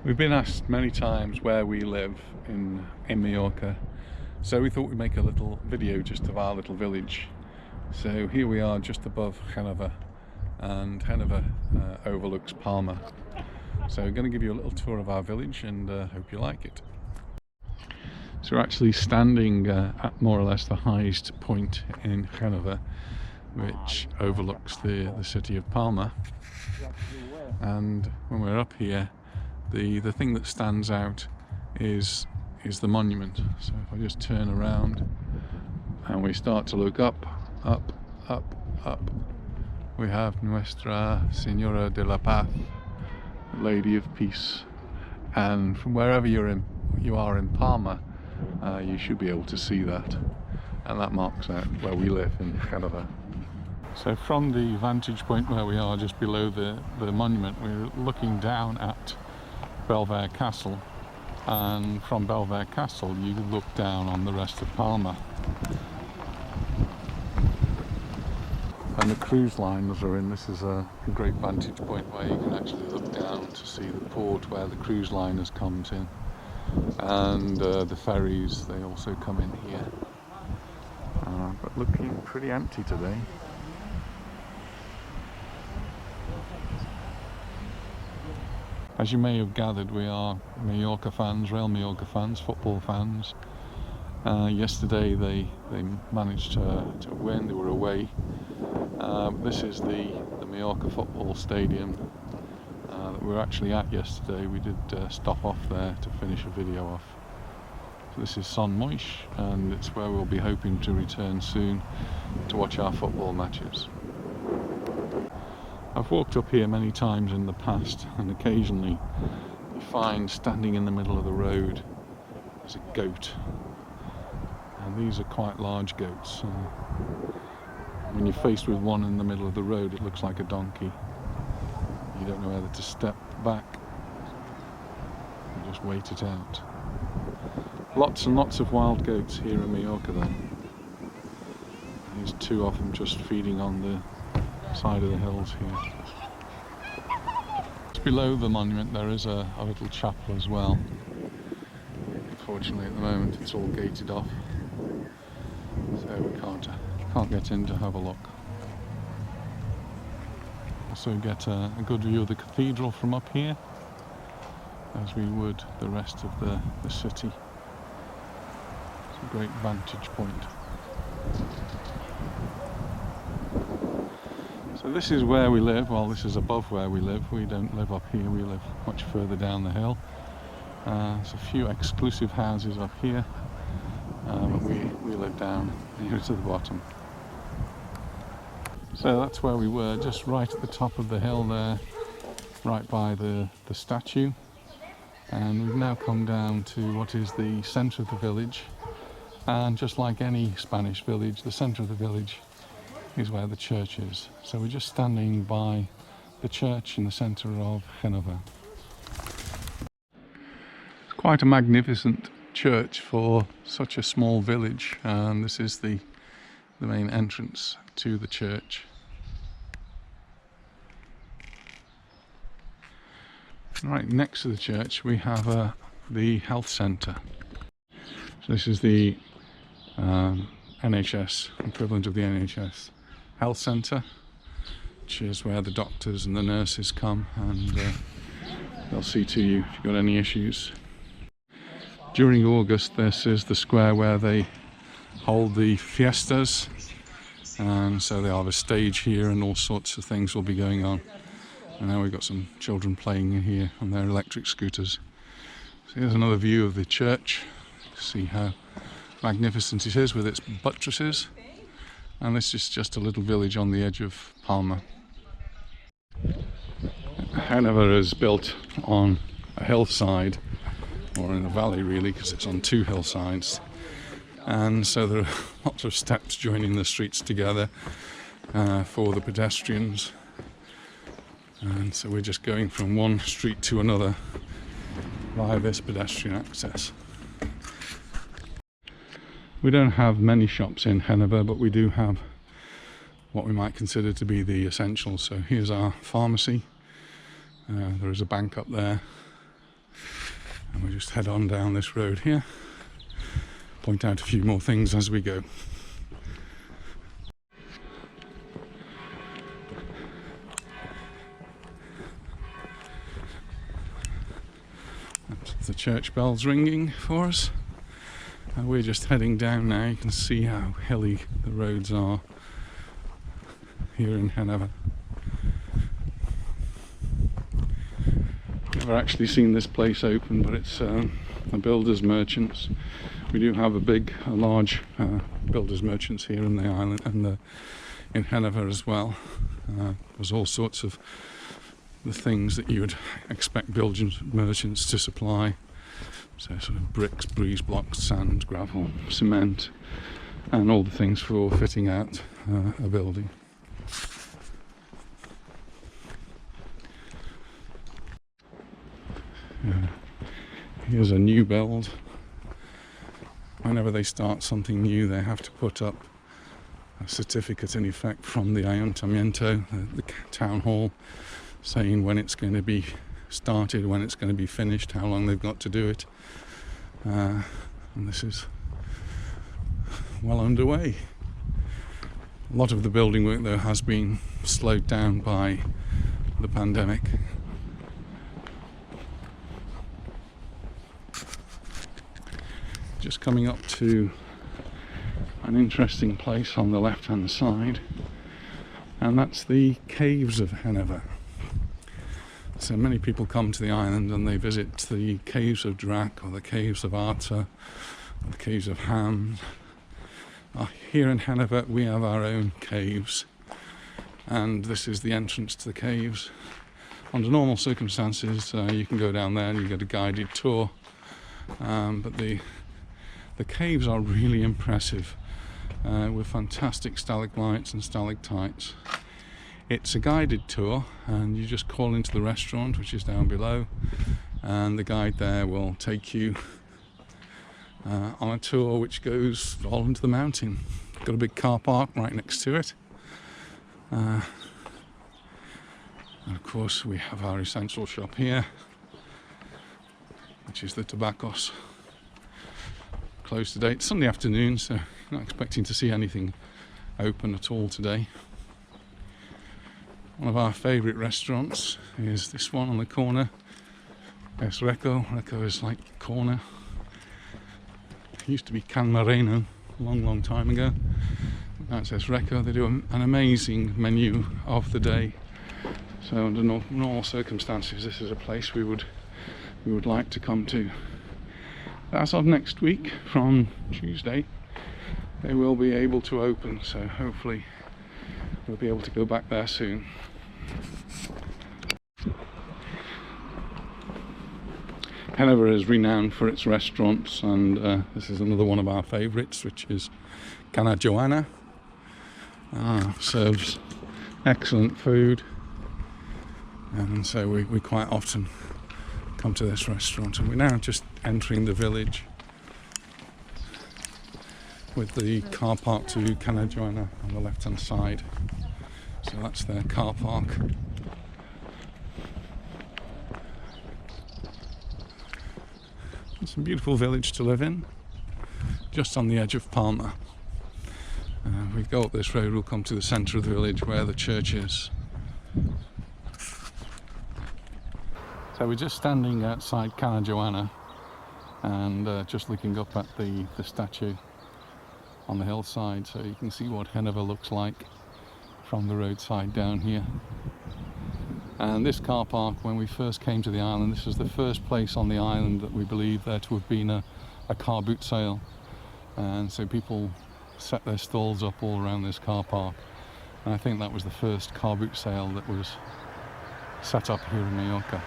We've been asked many times where we live in Mallorca, so we thought we'd make a little video just of our little village. So here we are just above Hanover, and Hanover overlooks Palma. So we're going to give you a little tour of our village and hope you like it. So we're actually standing at more or less the highest point in Hanover, which overlooks the city of Palma. And when we're up here, the thing that stands out is the monument. So if I just turn around and we start to look up, we have Nuestra Señora de la Paz, Lady of Peace. And from wherever you are in Palma, you should be able to see that, and that marks out where we live in Genova. So from the vantage point where we are, just below the monument, we're looking down at Belvedere Castle, and from Belvedere Castle you look down on the rest of Palma. And the cruise liners are in. This is a great vantage point where you can actually look down to see the port where the cruise liners comes in, and the ferries, they also come in here, but looking pretty empty today. As you may have gathered, we are Mallorca fans, Real Mallorca fans, football fans. Yesterday they managed to win. They were away. This is the Mallorca football stadium that we were actually at yesterday. We did stop off there to finish a video off. So this is Son Moix, and it's where we'll be hoping to return soon to watch our football matches. I've walked up here many times in the past, and occasionally you find standing in the middle of the road is a goat, and these are quite large goats. When you're faced with one in the middle of the road, it looks like a donkey. You don't know whether to step back and just wait it out. Lots and lots of wild goats here in Mallorca though. There's two of them just feeding on the side of the hills here. Just below the monument there is a little chapel as well. Unfortunately at the moment it's all gated off, so we can't get in to have a look. Also get a good view of the cathedral from up here, as we would the rest of the city. It's a great vantage point. So this is where we live. Well, this is above where we live. We don't live up here, we live much further down the hill. There's a few exclusive houses up here, but we live down near to the bottom. So that's where we were, just right at the top of the hill there, right by the statue. And we've now come down to what is the centre of the village. And just like any Spanish village, the centre of the village is where the church is. So we're just standing by the church in the centre of Hanover. It's quite a magnificent church for such a small village, and this is the main entrance to the church. Right next to the church we have the health centre. So this is the NHS, equivalent of the NHS health centre, which is where the doctors and the nurses come, and they'll see to you if you've got any issues. During August this is the square where they hold the fiestas, and so they have a stage here and all sorts of things will be going on. And now we've got some children playing in here on their electric scooters. So here's another view of the church. See how magnificent it is with its buttresses. And this is just a little village on the edge of Palma. Hanover is built on a hillside, or in a valley really, because it's on two hillsides. And so there are lots of steps joining the streets together for the pedestrians. And so we're just going from one street to another via this pedestrian access. We don't have many shops in Hanover, but we do have what we might consider to be the essentials. So here's our pharmacy. There is a bank up there. And we'll just head on down this road here, point out a few more things as we go. That's the church bells ringing for us. And we're just heading down now. You can see how hilly the roads are here in Hanover. Never actually seen this place open, but it's a builders merchants. We do have a large builders merchants here in the island and in Hanover as well. There's all sorts of the things that you would expect builders merchants to supply. So sort of bricks, breeze blocks, sand, gravel, cement, and all the things for fitting out a building. Here's a new build. Whenever they start something new, they have to put up a certificate in effect from the Ayuntamiento, the town hall, saying when it's going to be started, when it's going to be finished, how long they've got to do it. And this is well underway. A lot of the building work though has been slowed down by the pandemic. Just coming up to an interesting place on the left hand side, and that's the caves of Hanover. So many people come to the island and they visit the caves of Drac or the caves of Arta or the caves of Ham. Here in Hanover we have our own caves, and this is the entrance to the caves. Under normal circumstances you can go down there and you get a guided tour, but the caves are really impressive with fantastic stalagmites and stalactites. It's a guided tour, and you just call into the restaurant, which is down below, and the guide there will take you on a tour which goes all into the mountain. Got a big car park right next to it, and of course we have our essential shop here, which is the Tobaccos. Closed today. It's Sunday afternoon, so not expecting to see anything open at all today. One of our favourite restaurants is this one on the corner. Es Reco. Reco is like corner. It used to be Can Moreno a long time ago. Now it's Es Reco. They do an amazing menu of the day. So under normal circumstances, this is a place we would like to come to. As of next week, from Tuesday, they will be able to open. So hopefully we'll be able to go back there soon. Hanover is renowned for its restaurants, and this is another one of our favourites, which is Cana Joana. Serves excellent food, and so we quite often come to this restaurant. And we're now just entering the village with the car park to Cana Joana on the left hand side. So that's their car park. It's a beautiful village to live in, just on the edge of Palma. We go up this road, we'll come to the centre of the village where the church is. So we're just standing outside Cana Joana and just looking up at the statue on the hillside, so you can see what Hanover looks like from the roadside down here. And this car park, when we first came to the island, this was the first place on the island that we believe there to have been a car boot sale, and so people set their stalls up all around this car park, and I think that was the first car boot sale that was set up here in Mallorca.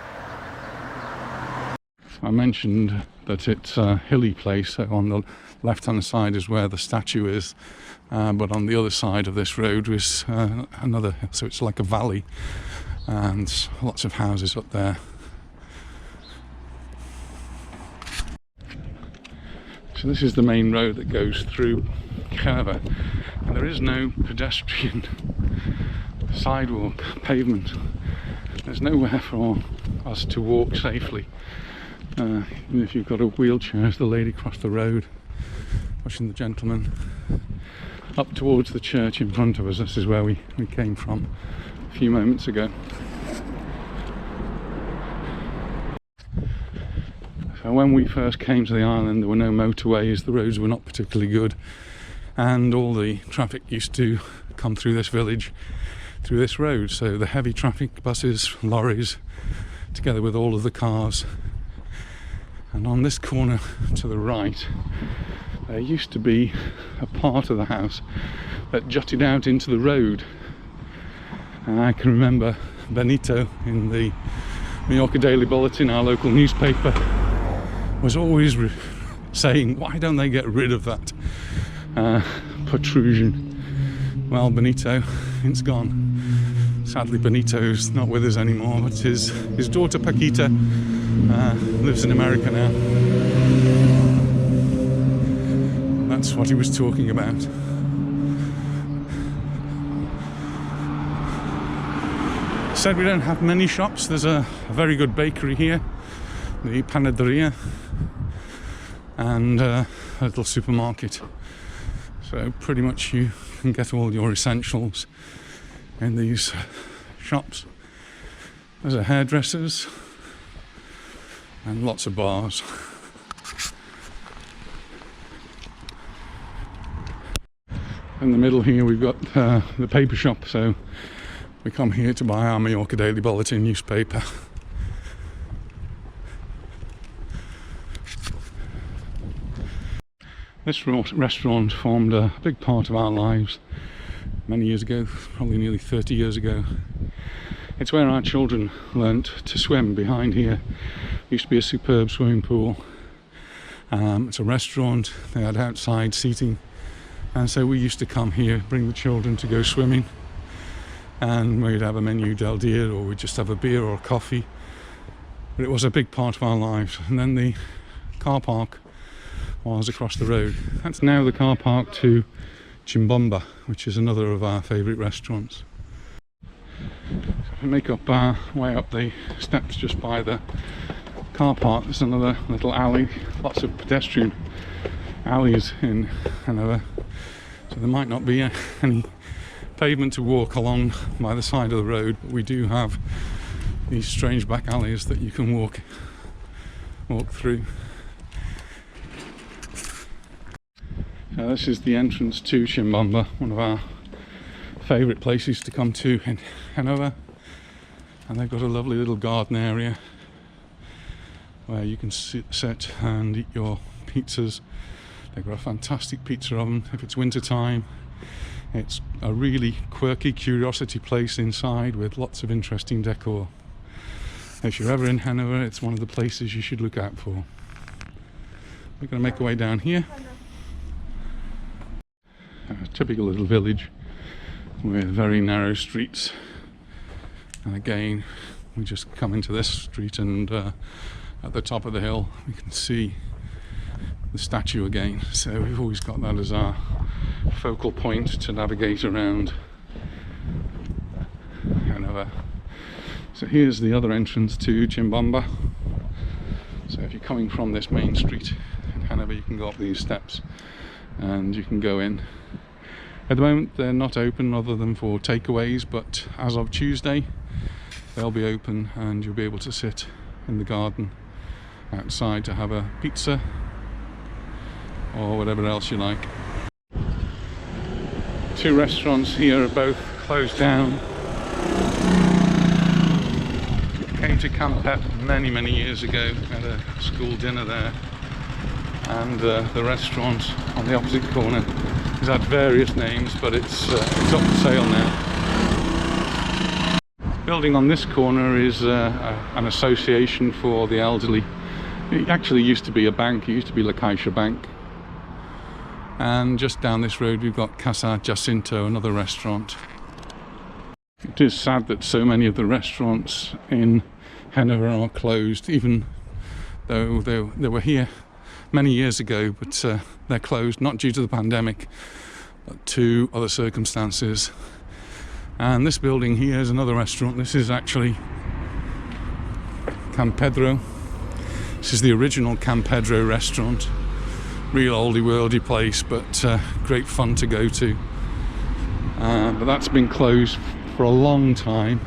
I mentioned that it's a hilly place, so on the left hand side is where the statue is, but on the other side of this road is another hill, so it's like a valley, and lots of houses up there. So this is the main road that goes through Genova, and there is no pedestrian sidewalk, pavement. There's nowhere for us to walk safely. Even if you've got a wheelchair, there's the lady across the road pushing the gentleman up towards the church in front of us. This is where we came from a few moments ago. So when we first came to the island, there were no motorways, the roads were not particularly good, and all the traffic used to come through this village, through this road. So the heavy traffic, buses, lorries, together with all of the cars. And on this corner to the right, there used to be a part of the house that jutted out into the road. And I can remember Benito in the Mallorca Daily Bulletin, our local newspaper, was always saying, why don't they get rid of that protrusion? Well, Benito, it's gone. Sadly, Benito's not with us anymore, but his daughter Paquita lives in America now. That's what he was talking about. Said we don't have many shops. There's a very good bakery here, the Panaderia, and a little supermarket. So pretty much you can get all your essentials in these shops. There's a hairdressers and lots of bars. In the middle here we've got the paper shop, so we come here to buy our Mallorca Daily Bulletin newspaper. This restaurant formed a big part of our lives many years ago, probably nearly 30 years ago. It's where our children learnt to swim. Behind here used to be a superb swimming pool. It's a restaurant, they had outside seating, and so we used to come here, bring the children to go swimming, and we'd have a menu del dia, or we'd just have a beer or a coffee. But it was a big part of our lives. And then the car park was across the road. That's now the car park to Chimbomba, which is another of our favourite restaurants. So if we make up our way up the steps just by the car park, there's another little alley, lots of pedestrian alleys in Hanover, so there might not be any pavement to walk along by the side of the road, but we do have these strange back alleys that you can walk through. So this is the entrance to Chimbomba, one of our favourite places to come to in Hanover, and they've got a lovely little garden area where you can sit and eat your pizzas. They've got a fantastic pizza oven. If it's winter time, it's a really quirky curiosity place inside with lots of interesting decor. If you're ever in Hanover, it's one of the places you should look out for. We're going to make our way down here. A typical little village with very narrow streets, and again we just come into this street, and at the top of the hill we can see the statue again, so we've always got that as our focal point to navigate around Hanover. So here's the other entrance to Chimbomba. So if you're coming from this main street in Hanover, you can go up these steps and you can go in. At the moment they're not open other than for takeaways, but as of Tuesday they'll be open and you'll be able to sit in the garden outside to have a pizza or whatever else you like. Two restaurants here are both closed down. Came to Camp many years ago, had a school dinner there, and the restaurant on the opposite corner has had various names, but it's up for sale now. Building on this corner is an association for the elderly. It actually used to be a bank, it used to be La Caixa Bank. And just down this road we've got Casa Jacinto, another restaurant. It is sad that so many of the restaurants in Hanover are closed, even though they were here many years ago, but they're closed, not due to the pandemic, but to other circumstances. And this building here is another restaurant. This is actually Can Pedro. This is the original Can Pedro restaurant. Real oldie worldy place, but great fun to go to. But that's been closed for a long time.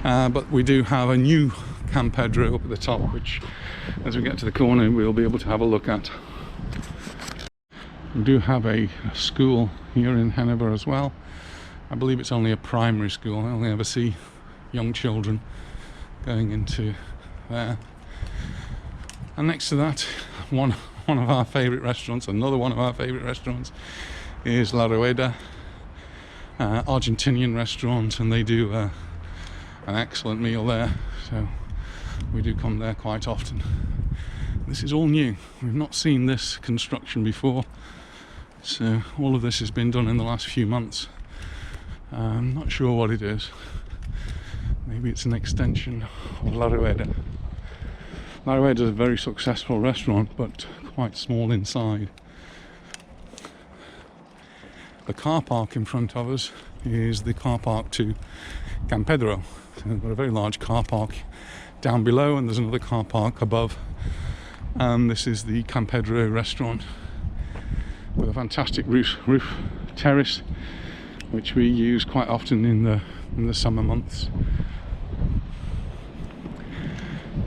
But we do have a new Can Pedro up at the top, which as we get to the corner we'll be able to have a look at. We do have a school here in Hanover as well. I believe it's only a primary school. I only ever see young children going into there. And next to that, one of our favourite restaurants, another one of our favourite restaurants, is La Rueda, Argentinian restaurant, and they do an excellent meal there, so we do come there quite often. This is all new. We've not seen this construction before, so all of this has been done in the last few months. I'm not sure what it is. Maybe it's an extension of La Rueda. La Rueda is a very successful restaurant, but quite small inside. The car park in front of us is the car park to Can Pedro. So we've got a very large car park down below, and there's another car park above. And this is the Can Pedro restaurant with a fantastic roof terrace, which we use quite often in the summer months.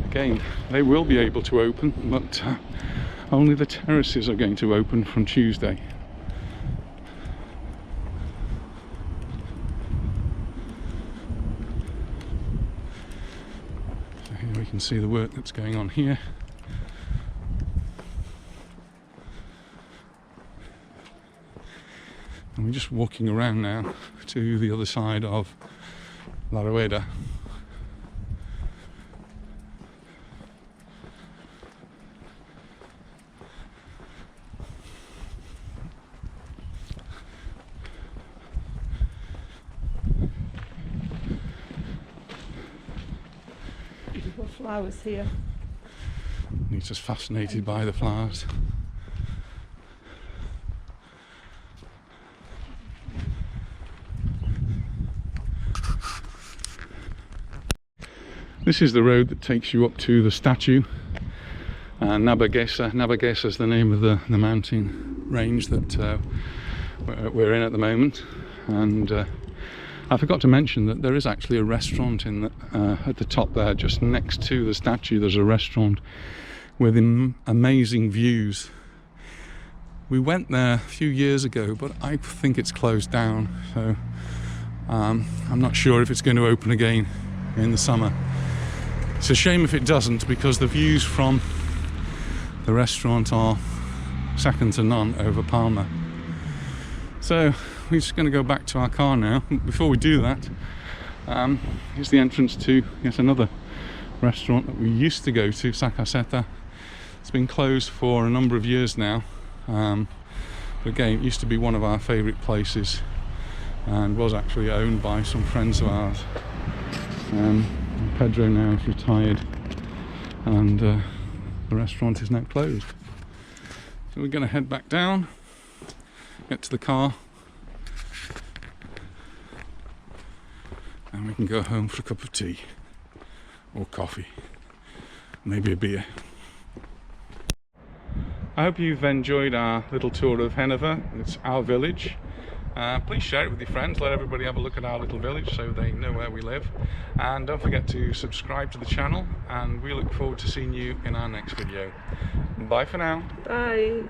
Again, they will be able to open, but only the terraces are going to open from Tuesday. So here we can see the work that's going on here. And we're just walking around now to the other side of La Rueda. Beautiful flowers here. He's just fascinated by the flowers. This is the road that takes you up to the statue, Navaguesa. Navaguesa is the name of the mountain range that we're in at the moment. And I forgot to mention that there is actually a restaurant at the top there, just next to the statue. There's a restaurant with amazing views. We went there a few years ago, but I think it's closed down, so I'm not sure if it's going to open again in the summer. It's a shame if it doesn't, because the views from the restaurant are second to none over Palma. So we're just going to go back to our car now. Before we do that, here's the entrance to yet another restaurant that we used to go to, Sacaseta. It's been closed for a number of years now. But again, it used to be one of our favourite places and was actually owned by some friends of ours. Pedro now is retired, and the restaurant is now closed. So we're going to head back down, get to the car, and we can go home for a cup of tea or coffee, maybe a beer. I hope you've enjoyed our little tour of Hanover. It's our village. Please share it with your friends, let everybody have a look at our little village so they know where we live, and don't forget to subscribe to the channel, and we look forward to seeing you in our next video. Bye for now. Bye.